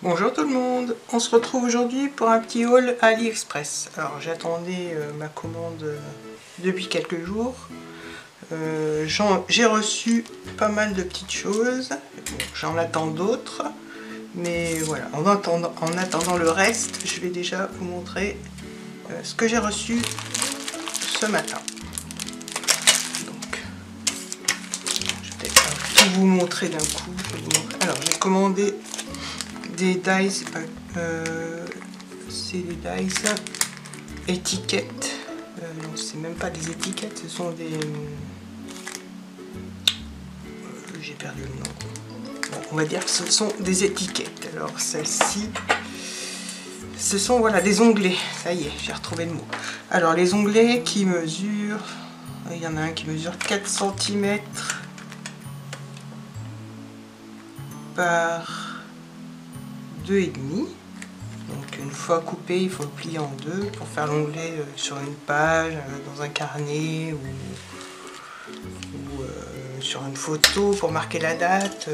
Bonjour tout le monde, on se retrouve aujourd'hui pour un petit haul à AliExpress. Alors j'attendais ma commande depuis quelques jours. J'ai reçu pas mal de petites choses, j'en attends d'autres. Mais voilà, en attendant le reste, je vais déjà vous montrer ce que j'ai reçu ce matin. Donc, je vais peut-être tout vous montrer d'un coup. Alors j'ai commandé des dies, c'est des dies étiquettes, non c'est même pas des étiquettes, ce sont des, j'ai perdu le nom, bon, on va dire que ce sont des étiquettes. Alors celle-ci, ce sont voilà des onglets, ça y est, j'ai retrouvé le mot. Alors les onglets qui mesurent, il y en a un qui mesure 4 cm par 2,5. Donc une fois coupé, il faut le plier en deux pour faire l'onglet sur une page, dans un carnet ou sur une photo pour marquer la date,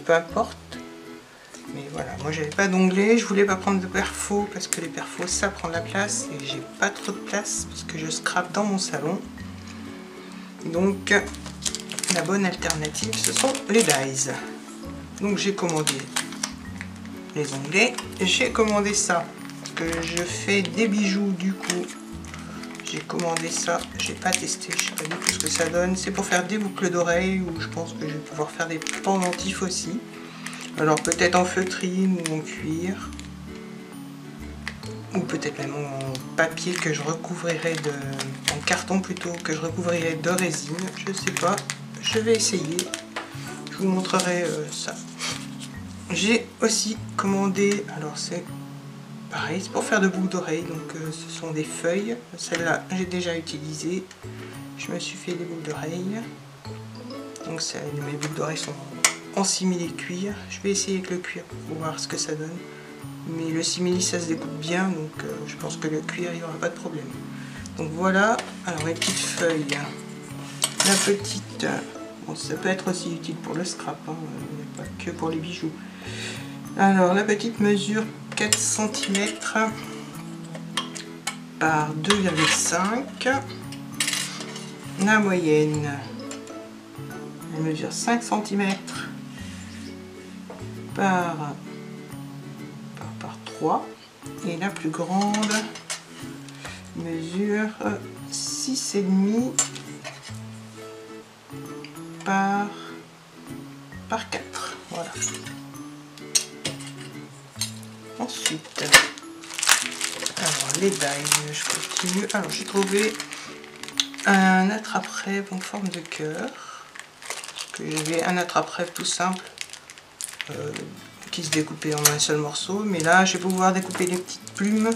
peu importe. Mais voilà, moi j'avais pas d'onglet, je voulais pas prendre de perfos parce que les perfos ça prend de la place et j'ai pas trop de place parce que je scrape dans mon salon. Donc la bonne alternative ce sont les dies. Donc j'ai commandé les onglets, j'ai commandé ça parce que je fais des bijoux, du coup j'ai commandé ça, j'ai pas testé, je sais pas du tout ce que ça donne. C'est pour faire des boucles d'oreilles ou je pense que je vais pouvoir faire des pendentifs aussi. Alors peut-être en feutrine ou en cuir ou peut-être même en papier que je recouvrirai en carton plutôt, que je recouvrirai de résine, je sais pas, je vais essayer, je vous montrerai ça. J'ai aussi commandé, alors c'est pareil, c'est pour faire de boucles d'oreilles, donc ce sont des feuilles. Celle-là, j'ai déjà utilisé. Je me suis fait des boucles d'oreilles. Donc mes boucles d'oreilles sont en simili cuir. Je vais essayer avec le cuir pour voir ce que ça donne. Mais le simili, ça se découpe bien, donc je pense que le cuir, il n'y aura pas de problème. Donc voilà, alors les petites feuilles. La petite, bon, ça peut être aussi utile pour le scrap, hein, pas que pour les bijoux. Alors la petite mesure 4 cm par 2,5. La moyenne, elle mesure 5 cm par 3. Et la plus grande mesure 6,5 par 4. Voilà. Ensuite, alors les dies, je continue. Alors j'ai trouvé un attrape-rêve en forme de cœur. J'avais un attrape-rêve tout simple qui se découpait en un seul morceau, mais là je vais pouvoir découper les petites plumes,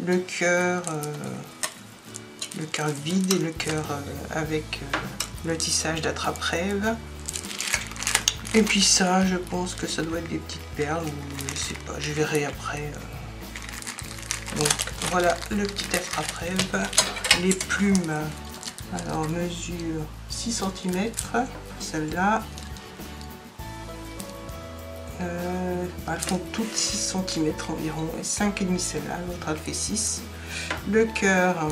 le cœur vide et le cœur avec le tissage d'attrape-rêve. Et puis ça, je pense que ça doit être des petites perles, ou je sais pas, je verrai après. Donc voilà le petit attrape-rêve. Les plumes, alors mesure 6 cm, celle-là. Elles font toutes 6 cm environ, et 5,5 celle-là, l'autre elle fait 6. Le cœur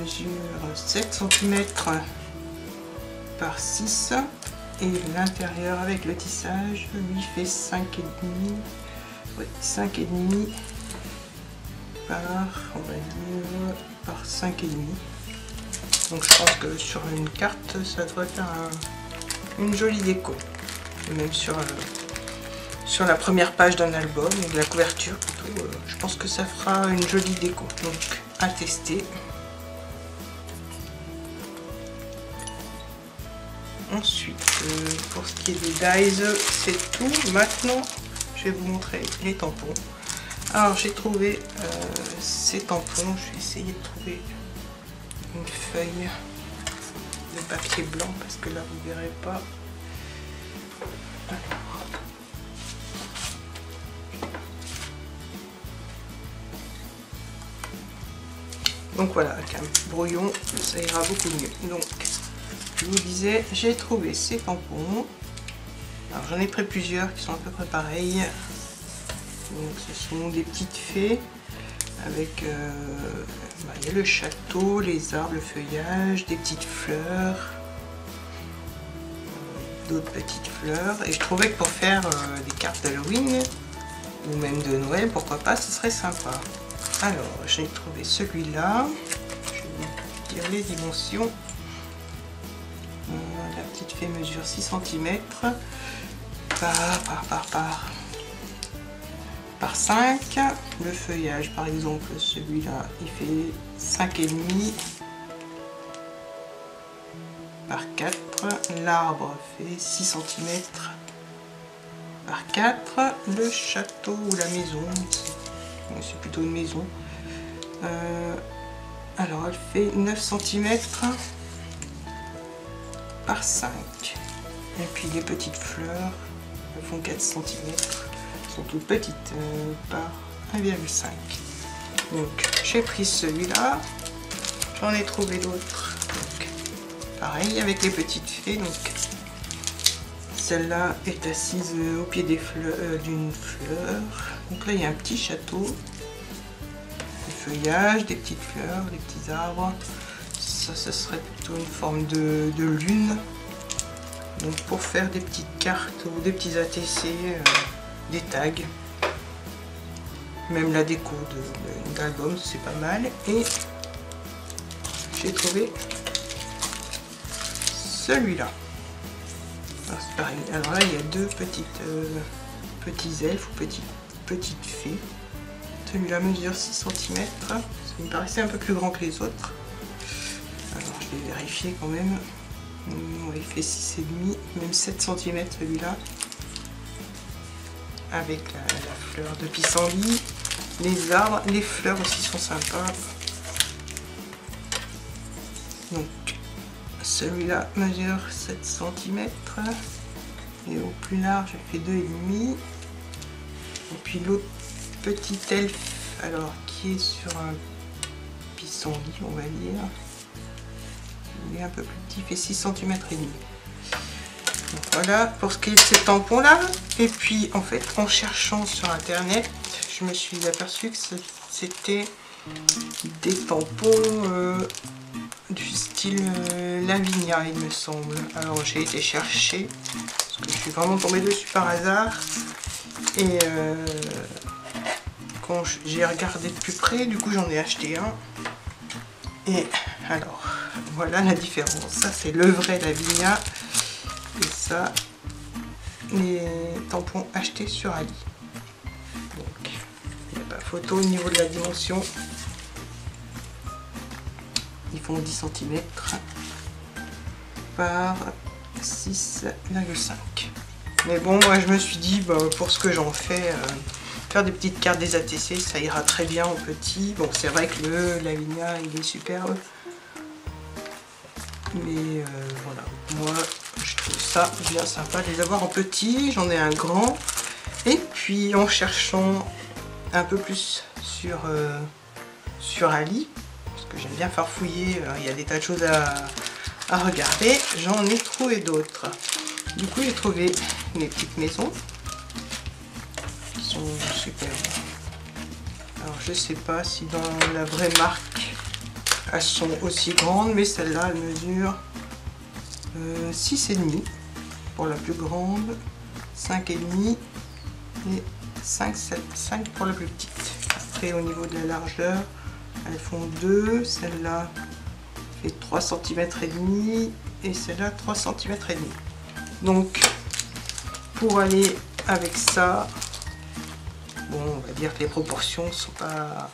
mesure 7 cm par 6. Et l'intérieur avec le tissage lui fait 5,5, oui, 5,5 par, on va dire, par 5,5. Donc je pense que sur une carte ça devrait faire une jolie déco. Et même sur la première page d'un album, ou de la couverture plutôt, je pense que ça fera une jolie déco. Donc à tester. Ensuite, pour ce qui est des dies, c'est tout. Maintenant, je vais vous montrer les tampons. Alors, j'ai trouvé ces tampons. Je vais essayer de trouver une feuille de papier blanc parce que là, vous ne verrez pas. Alors. Donc voilà, avec un brouillon, ça ira beaucoup mieux. Donc, je vous disais, j'ai trouvé ces tampons. Alors j'en ai pris plusieurs qui sont à peu près pareils. Donc ce sont des petites fées avec il y a le château, les arbres, le feuillage, des petites fleurs, d'autres petites fleurs. Et je trouvais que pour faire des cartes d'Halloween ou même de Noël, pourquoi pas, ce serait sympa. Alors j'ai trouvé celui-là. Je vais vous dire les dimensions. La petite fée mesure 6 cm par 5. Le feuillage par exemple, celui-là il fait 5,5 par 4. L'arbre fait 6 cm par 4. Le château ou la maison, c'est plutôt une maison, alors elle fait 9 cm par 5. Et puis les petites fleurs, elles font 4 cm. Sont toutes petites par 1,5. Donc j'ai pris celui-là, j'en ai trouvé d'autres. Pareil avec les petites fées. Donc celle-là est assise au pied des fleurs, d'une fleur. Donc là il y a un petit château, des feuillages, des petites fleurs, des petits arbres. Ça, ce serait plutôt une forme de lune. Donc pour faire des petites cartes ou des petits ATC. Des tags, même la déco d'album, c'est pas mal. Et j'ai trouvé celui-là. C'est pareil. Alors là il y a deux petits elfes ou petites fées. Celui-là mesure 6 cm. Ça me paraissait un peu plus grand que les autres. Alors je vais vérifier quand même. Il fait 6,5, même 7 cm celui-là. Avec la fleur de pissenlit, les arbres, les fleurs aussi sont sympas. Donc celui-là mesure 7 cm et au plus large il fait 2,5. Et puis l'autre petit elfe, alors qui est sur un pissenlit, on va dire, il est un peu plus petit, il fait 6 cm et demi. Donc voilà pour ce qui est de ces tampons là. Et puis en fait en cherchant sur internet je me suis aperçu que c'était des tampons du style Lavinia il me semble. Alors j'ai été chercher parce que je suis vraiment tombée dessus par hasard. Et quand j'ai regardé de plus près, du coup j'en ai acheté un. Et alors voilà la différence. Ça c'est le vrai Lavinia. Et ça, les tampons achetés sur Ali. Donc, il n'y a pas photo au niveau de la dimension. Ils font 10 cm par 6,5. Mais bon, moi je me suis dit, pour ce que j'en fais, faire des petites cartes des ATC, ça ira très bien en petit. Bon, c'est vrai que le Lavinia, il est superbe. Mais voilà, moi je trouve ça bien sympa de les avoir en petit. J'en ai un grand. Et puis en cherchant un peu plus sur Ali, parce que j'aime bien farfouiller, il y a des tas de choses à regarder, j'en ai trouvé d'autres. Du coup j'ai trouvé les petites maisons qui sont superbes. Alors je sais pas si dans la vraie marque elles sont aussi grandes, mais celle-là elle mesure 6,5 pour la plus grande, 5,5 et 5 pour la plus petite. Après au niveau de la largeur, elles font 2, celle-là fait 3 cm et demi et celle-là 3 cm et demi. Donc pour aller avec ça, bon, on va dire que les proportions ne sont pas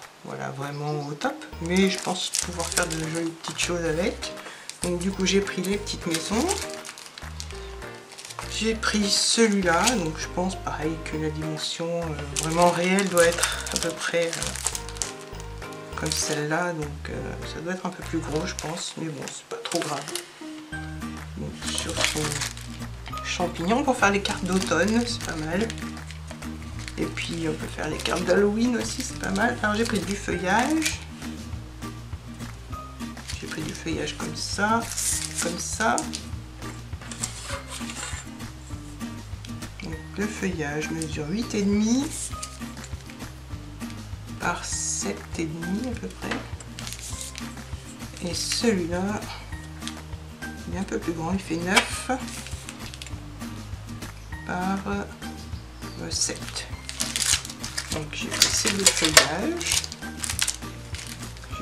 vraiment au top, mais je pense pouvoir faire de jolies petites choses avec. Donc du coup j'ai pris les petites maisons, j'ai pris celui-là, donc je pense pareil que la dimension vraiment réelle doit être à peu près comme celle-là, donc ça doit être un peu plus gros je pense, mais bon c'est pas trop grave. Donc sur son champignon pour faire les cartes d'automne, c'est pas mal. Et puis on peut faire les cartes d'Halloween aussi, c'est pas mal. Alors j'ai pris du feuillage. J'ai pris du feuillage comme ça, comme ça. Le feuillage mesure 8,5 par 7,5 à peu près. Et celui-là, il est un peu plus grand, il fait 9 par 7. Donc j'ai pris ces deux feuillages.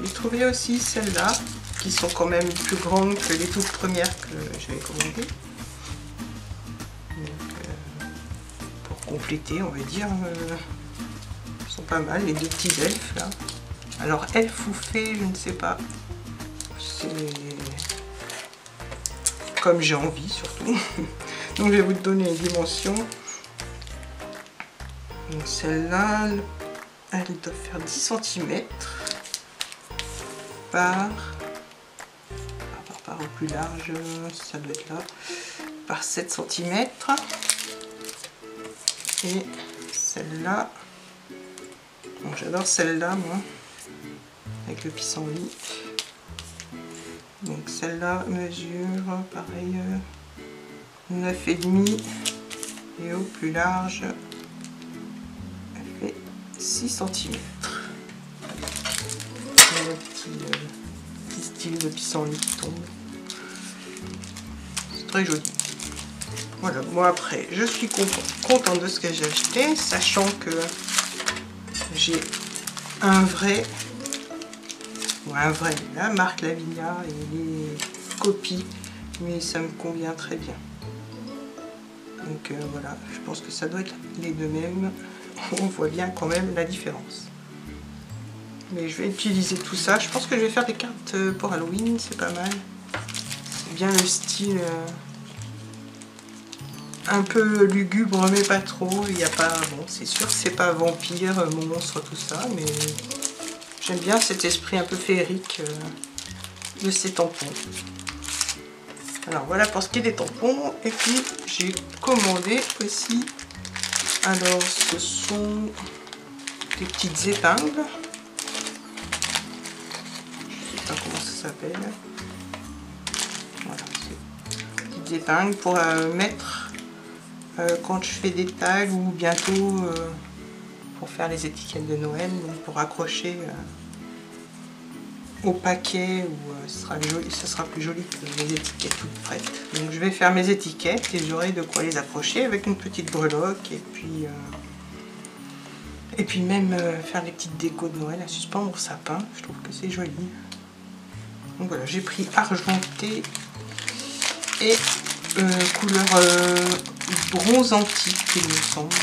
J'ai trouvé aussi celles-là, qui sont quand même plus grandes que les toutes premières que j'avais commandées. Pour compléter, on va dire, ils sont pas mal, les deux petits elfes là. Alors elfe ou fée, je ne sais pas. C'est comme j'ai envie surtout. Donc je vais vous donner les dimensions. Donc celle-là, elle doit faire 10 cm par au plus large, ça doit être là, par 7 cm. Et celle-là, bon, j'adore celle-là moi, avec le pissenlit. Donc celle-là mesure pareil 9,5 et au plus large elle fait 6 cm. Le petit style de pissenlit qui tombe. C'est très joli. Voilà, moi après je suis contente de ce que j'ai acheté, sachant que j'ai un vrai, la marque Lavinia et les copies, mais ça me convient très bien. Donc voilà, je pense que ça doit être les deux mêmes. On voit bien quand même la différence. Mais je vais utiliser tout ça. Je pense que je vais faire des cartes pour Halloween, c'est pas mal. C'est bien le style un peu lugubre, mais pas trop. Il n'y a pas, bon, c'est sûr que c'est pas vampire, monstre, tout ça, mais j'aime bien cet esprit un peu féerique de ces tampons. Alors voilà pour ce qui est des tampons. Et puis j'ai commandé aussi, alors ce sont des petites épingles. Je sais pas comment ça s'appelle. Voilà, c'est des petites épingles pour mettre quand je fais des tags ou bientôt pour faire les étiquettes de Noël, donc pour accrocher au paquet où ce sera plus joli que les étiquettes toutes prêtes. Donc je vais faire mes étiquettes et j'aurai de quoi les accrocher avec une petite breloque et puis même faire des petites décos de Noël à suspendre au sapin. Je trouve que c'est joli. Donc voilà, j'ai pris argenté et couleur bronze antique, il me semble.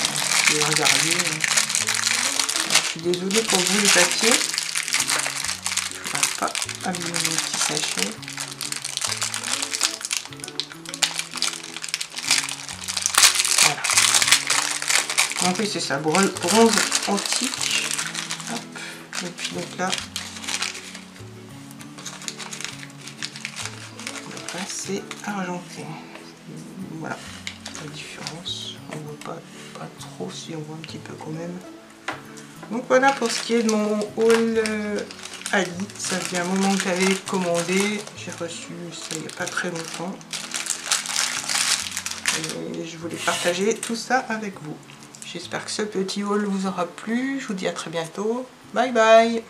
Je vais regarder. Alors, je suis désolée pour vous les papiers. Je ne vais pas abîmer mon petit sachet. Voilà. En plus c'est ça, bronze antique. Hop. Et puis donc là c'est argenté. Voilà la différence. On voit pas trop, si on voit un petit peu quand même. Donc voilà pour ce qui est de mon haul Aldi. Ça fait un moment que j'avais commandé. J'ai reçu ça il n'y a pas très longtemps. Et je voulais partager tout ça avec vous. J'espère que ce petit haul vous aura plu. Je vous dis à très bientôt. Bye bye.